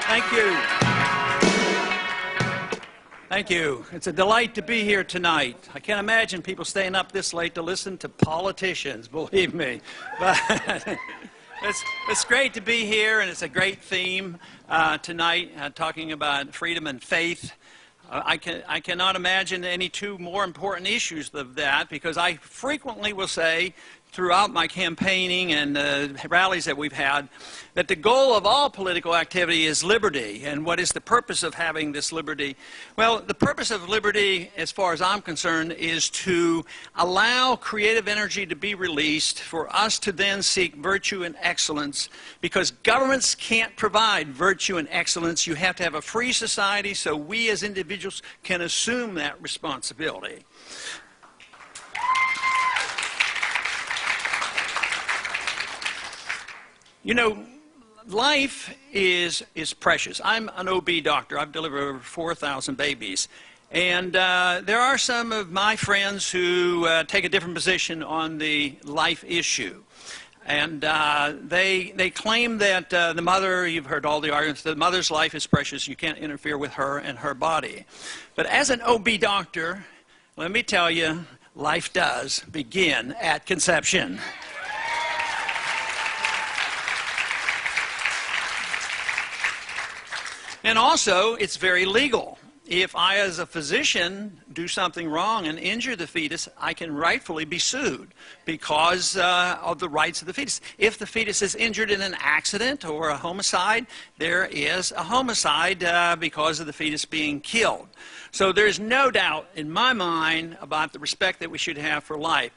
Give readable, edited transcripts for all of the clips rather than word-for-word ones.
Thank you. Thank you. It's a delight to be here tonight. I can't imagine people staying up this late to listen to politicians, believe me. But it's great to be here, and it's a great theme tonight, talking about freedom and faith. I cannot imagine any two more important issues of that, because I frequently will say throughout my campaigning and rallies that we've had that the goal of all political activity is liberty. And what is the purpose of having this liberty? Well, the purpose of liberty, as far as I'm concerned, is to allow creative energy to be released for us to then seek virtue and excellence, because governments can't provide virtue and excellence. You have to have a free society so we as individuals can assume that responsibility. You know, life is precious. I'm an OB doctor. I've delivered over 4,000 babies. And there are some of my friends who take a different position on the life issue. And they claim that the mother, you've heard all the arguments, the mother's life is precious. You can't interfere with her and her body. But as an OB doctor, let me tell you, life does begin at conception. And also, it's very legal. If I, as a physician, do something wrong and injure the fetus, I can rightfully be sued because of the rights of the fetus. If the fetus is injured in an accident or a homicide, there is a homicide because of the fetus being killed. So there's no doubt in my mind about the respect that we should have for life.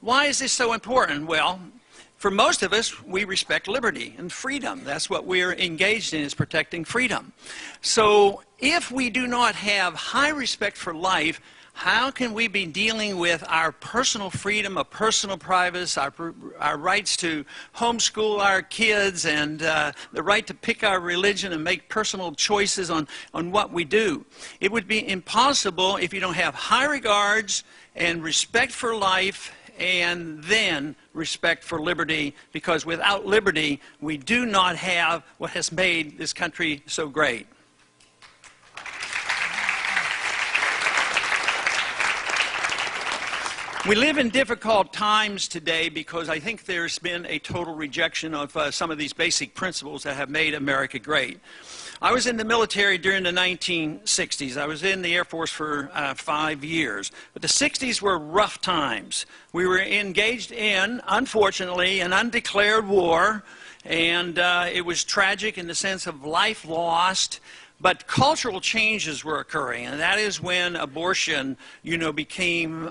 Why is this so important? Well, for most of us, we respect liberty and freedom. That's what we're engaged in, is protecting freedom. So if we do not have high respect for life, how can we be dealing with our personal freedom, of personal privacy, our rights to homeschool our kids, and the right to pick our religion and make personal choices on what we do? It would be impossible if you don't have high regards and respect for life, and then respect for liberty, because without liberty, we do not have what has made this country so great. We live in difficult times today because I think there's been a total rejection of some of these basic principles that have made America great. I was in the military during the 1960s. I was in the Air Force for 5 years. But the 60s were rough times. We were engaged in, unfortunately, an undeclared war, and it was tragic in the sense of life lost. But cultural changes were occurring, and that is when abortion, became,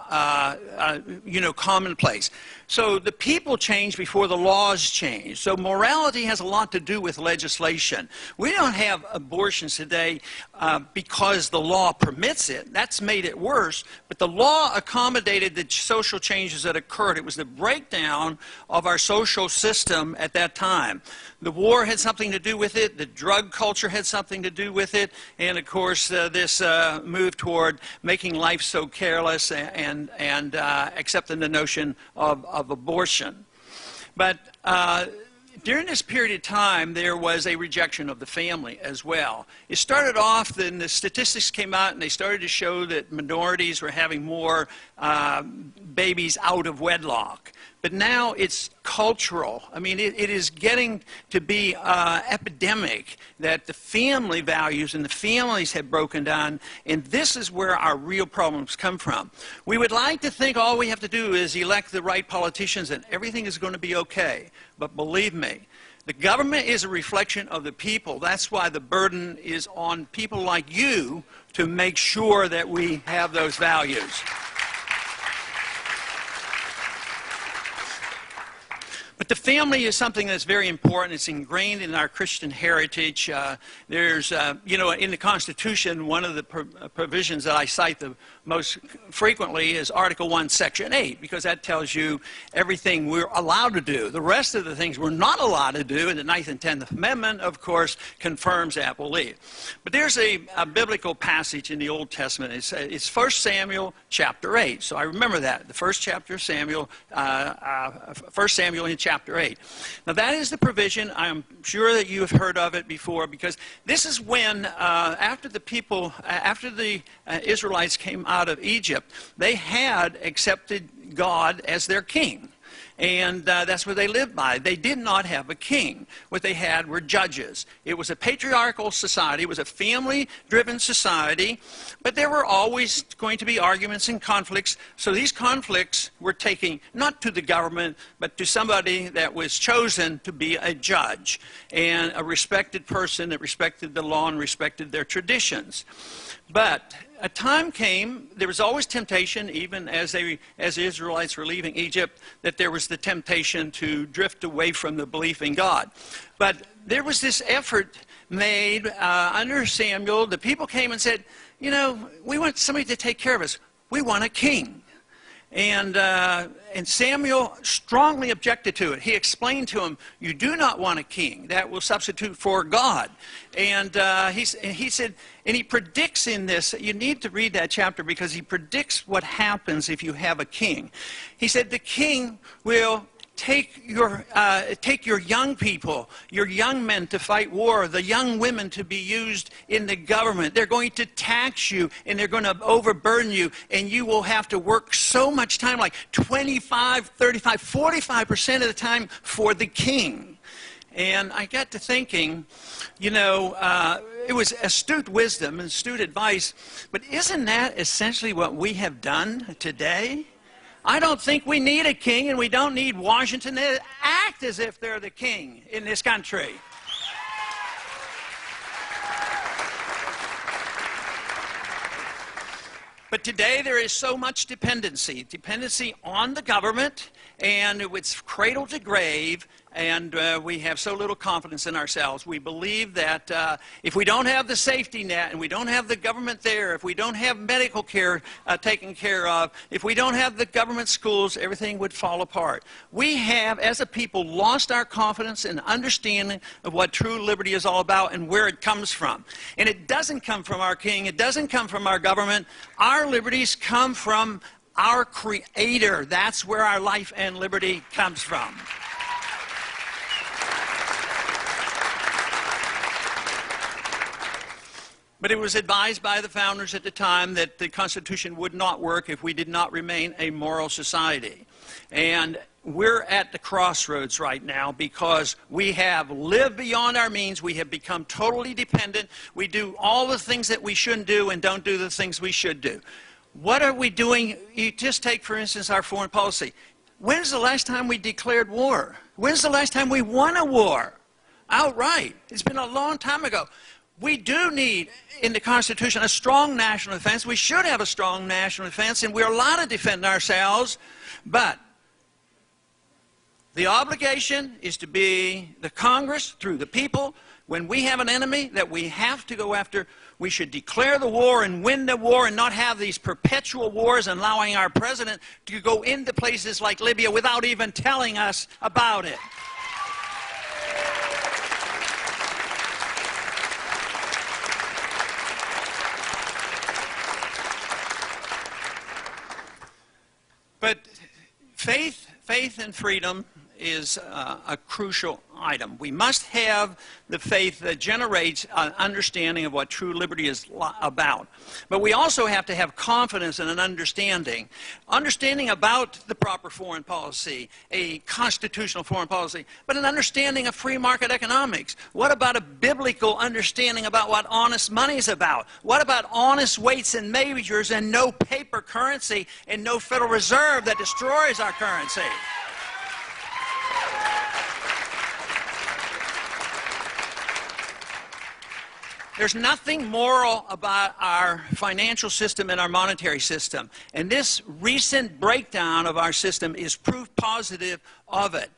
commonplace. So the people changed before the laws changed. So morality has a lot to do with legislation. We don't have abortions today because the law permits it. That's made it worse. But the law accommodated the social changes that occurred. It was the breakdown of our social system at that time. The war had something to do with it. The drug culture had something to do with it. And, of course, this move toward making life so careless and accepting the notion of abortion. But during this period of time, there was a rejection of the family as well. It started off, then the statistics came out, and they started to show that minorities were having more babies out of wedlock. But now it's cultural. I mean, it is getting to be epidemic that the family values and the families have broken down, and this is where our real problems come from. We would like to think all we have to do is elect the right politicians and everything is going to be okay. But believe me, the government is a reflection of the people. That's why the burden is on people like you to make sure that we have those values. But the family is something that's very important. It's ingrained in our Christian heritage. There's, in the Constitution, one of the provisions that I cite the most frequently is Article 1, Section 8, because that tells you everything we're allowed to do. The rest of the things we're not allowed to do, and the 9th and 10th Amendment, of course, confirms that belief. But there's a biblical passage in the Old Testament. It's 1 Samuel chapter 8. So I remember that, the first chapter of Samuel, 1 Samuel in chapter 8. Now that is the provision. I'm sure that you have heard of it before, because this is when, after the Israelites came out of Egypt, they had accepted God as their king. And that's what they lived by. They did not have a king. What they had were judges. It was a patriarchal society. It was a family-driven society. But there were always going to be arguments and conflicts. So these conflicts were taken not to the government, but to somebody that was chosen to be a judge and a respected person that respected the law and respected their traditions. But a time came, there was always temptation, even as the Israelites were leaving Egypt, that there was the temptation to drift away from the belief in God. But there was this effort made under Samuel. The people came and said, you know, we want somebody to take care of us. We want a king. And Samuel strongly objected to it. He explained to him, you do not want a king. That will substitute for God. And he said, and he predicts in this, you need to read that chapter because he predicts what happens if you have a king. He said, the king will take your young people, your young men to fight war, the young women to be used in the government. They're going to tax you and they're going to overburden you, and you will have to work so much time, like 25, 35, 45% of the time for the king. And I got to thinking, you know, it was astute wisdom and astute advice, but isn't that essentially what we have done today? I don't think we need a king, and we don't need Washington to act as if they're the king in this country. But today there is so much dependency on the government, and it's cradle to grave, and we have so little confidence in ourselves. We believe that if we don't have the safety net, and we don't have the government there, if we don't have medical care taken care of, if we don't have the government schools, everything would fall apart. We have, as a people, lost our confidence and understanding of what true liberty is all about and where it comes from. And it doesn't come from our king. It doesn't come from our government. Our liberties come from our Creator. That's where our life and liberty comes from. But it was advised by the founders at the time that the Constitution would not work if we did not remain a moral society. And we're at the crossroads right now because we have lived beyond our means. We have become totally dependent. We do all the things that we shouldn't do and don't do the things we should do. What are we doing? You just take, for instance, our foreign policy. When's the last time we declared war? When's the last time we won a war outright? It's been a long time ago. We do need, in the Constitution, a strong national defense. We should have a strong national defense, and we're allowed to defend ourselves. But the obligation is to be the Congress, through the people. When we have an enemy that we have to go after, we should declare the war and win the war and not have these perpetual wars and allowing our president to go into places like Libya without even telling us about it. But faith and freedom is a crucial item. We must have the faith that generates an understanding of what true liberty is about. But we also have to have confidence and an understanding about the proper foreign policy, a constitutional foreign policy, but an understanding of free market economics. What about a biblical understanding about what honest money is about? What about honest weights and measures and no paper currency and no Federal Reserve that destroys our currency? There's nothing moral about our financial system and our monetary system. And this recent breakdown of our system is proof positive of it.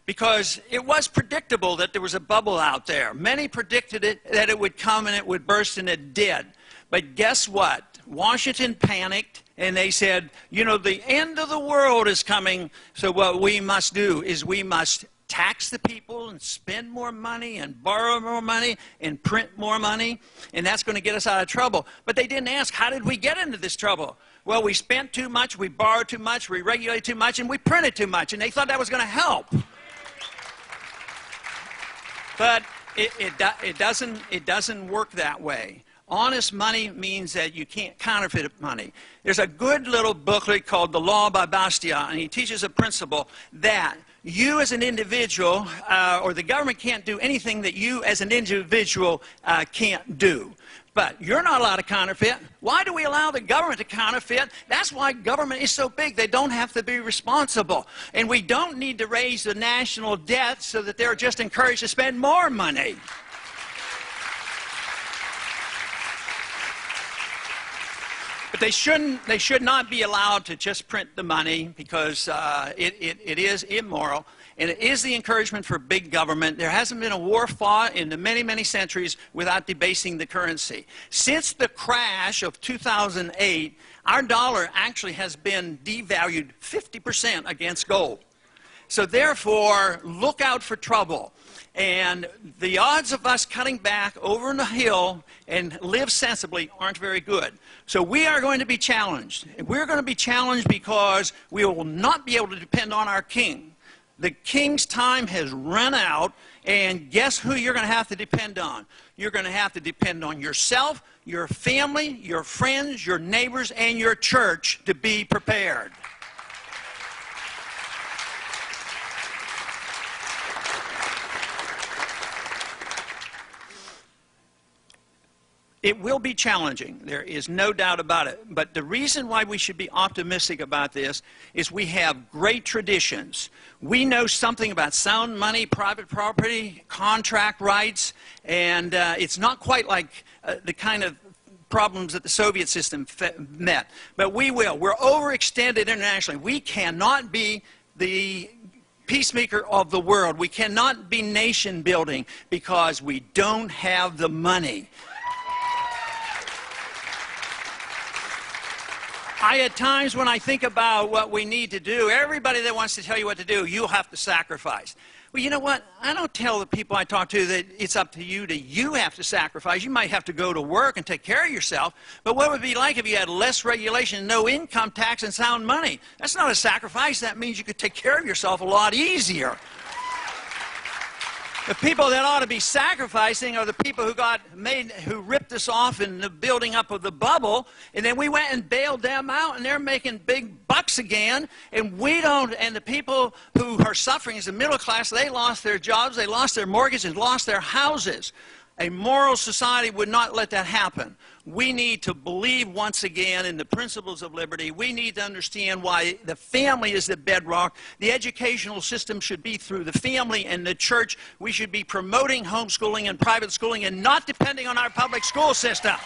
Because it was predictable that there was a bubble out there. Many predicted it, that it would come and it would burst, and it did. But guess what? Washington panicked, And they said, you know, the end of the world is coming, so what we must do is we must tax the people and spend more money and borrow more money and print more money, and that's going to get us out of trouble. But they didn't ask, how did we get into this trouble? Well, we spent too much, we borrowed too much, we regulated too much, and we printed too much, and they thought that was going to help. But it doesn't work that way. Honest money means that you can't counterfeit money. There's a good little booklet called The Law by Bastiat, and he teaches a principle that you as an individual, or the government can't do anything that you as an individual can't do. But you're not allowed to counterfeit. Why do we allow the government to counterfeit? That's why government is so big. They don't have to be responsible. And we don't need to raise the national debt so that they're just encouraged to spend more money. But they should not be allowed to just print the money, because it is immoral, and it is the encouragement for big government. There hasn't been a war fought in the many, many centuries without debasing the currency. Since the crash of 2008, our dollar actually has been devalued 50% against gold. So therefore, look out for trouble. And the odds of us cutting back over the hill and live sensibly aren't very good. So we are going to be challenged. We're going to be challenged because we will not be able to depend on our king. The king's time has run out, and guess who you're going to have to depend on? You're going to have to depend on yourself, your family, your friends, your neighbors, and your church to be prepared. It will be challenging. There is no doubt about it. But the reason why we should be optimistic about this is we have great traditions. We know something about sound money, private property, contract rights, and it's not quite like the kind of problems that the Soviet system met. But we will. We're overextended internationally. We cannot be the peacemaker of the world. We cannot be nation building because we don't have the money. At times when I think about what we need to do, everybody that wants to tell you what to do, you'll have to sacrifice. Well, you know what? I don't tell the people I talk to that it's up to you have to sacrifice. You might have to go to work and take care of yourself, but what would it be like if you had less regulation, no income tax, and sound money? That's not a sacrifice. That means you could take care of yourself a lot easier. The people that ought to be sacrificing are the people who ripped us off in the building up of the bubble, and then we went and bailed them out, and they're making big bucks again, and we don't. And the people who are suffering as the middle class, they lost their jobs, they lost their mortgages, lost their houses. A moral society would not let that happen. We need to believe once again in the principles of liberty. We need to understand why the family is the bedrock. The educational system should be through the family and the church. We should be promoting homeschooling and private schooling and not depending on our public school system.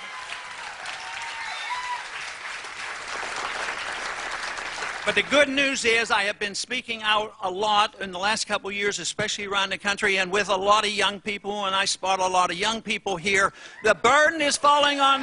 But the good news is I have been speaking out a lot in the last couple of years, especially around the country, and with a lot of young people, and I spot a lot of young people here. The burden is falling on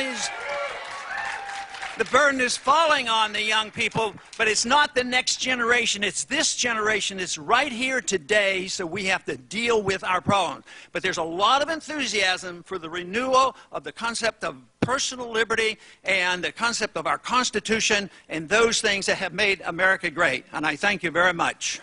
the young people, but it's not the next generation. It's this generation. It's right here today, so we have to deal with our problems. But there's a lot of enthusiasm for the renewal of the concept of personal liberty and the concept of our Constitution and those things that have made America great. And I thank you very much.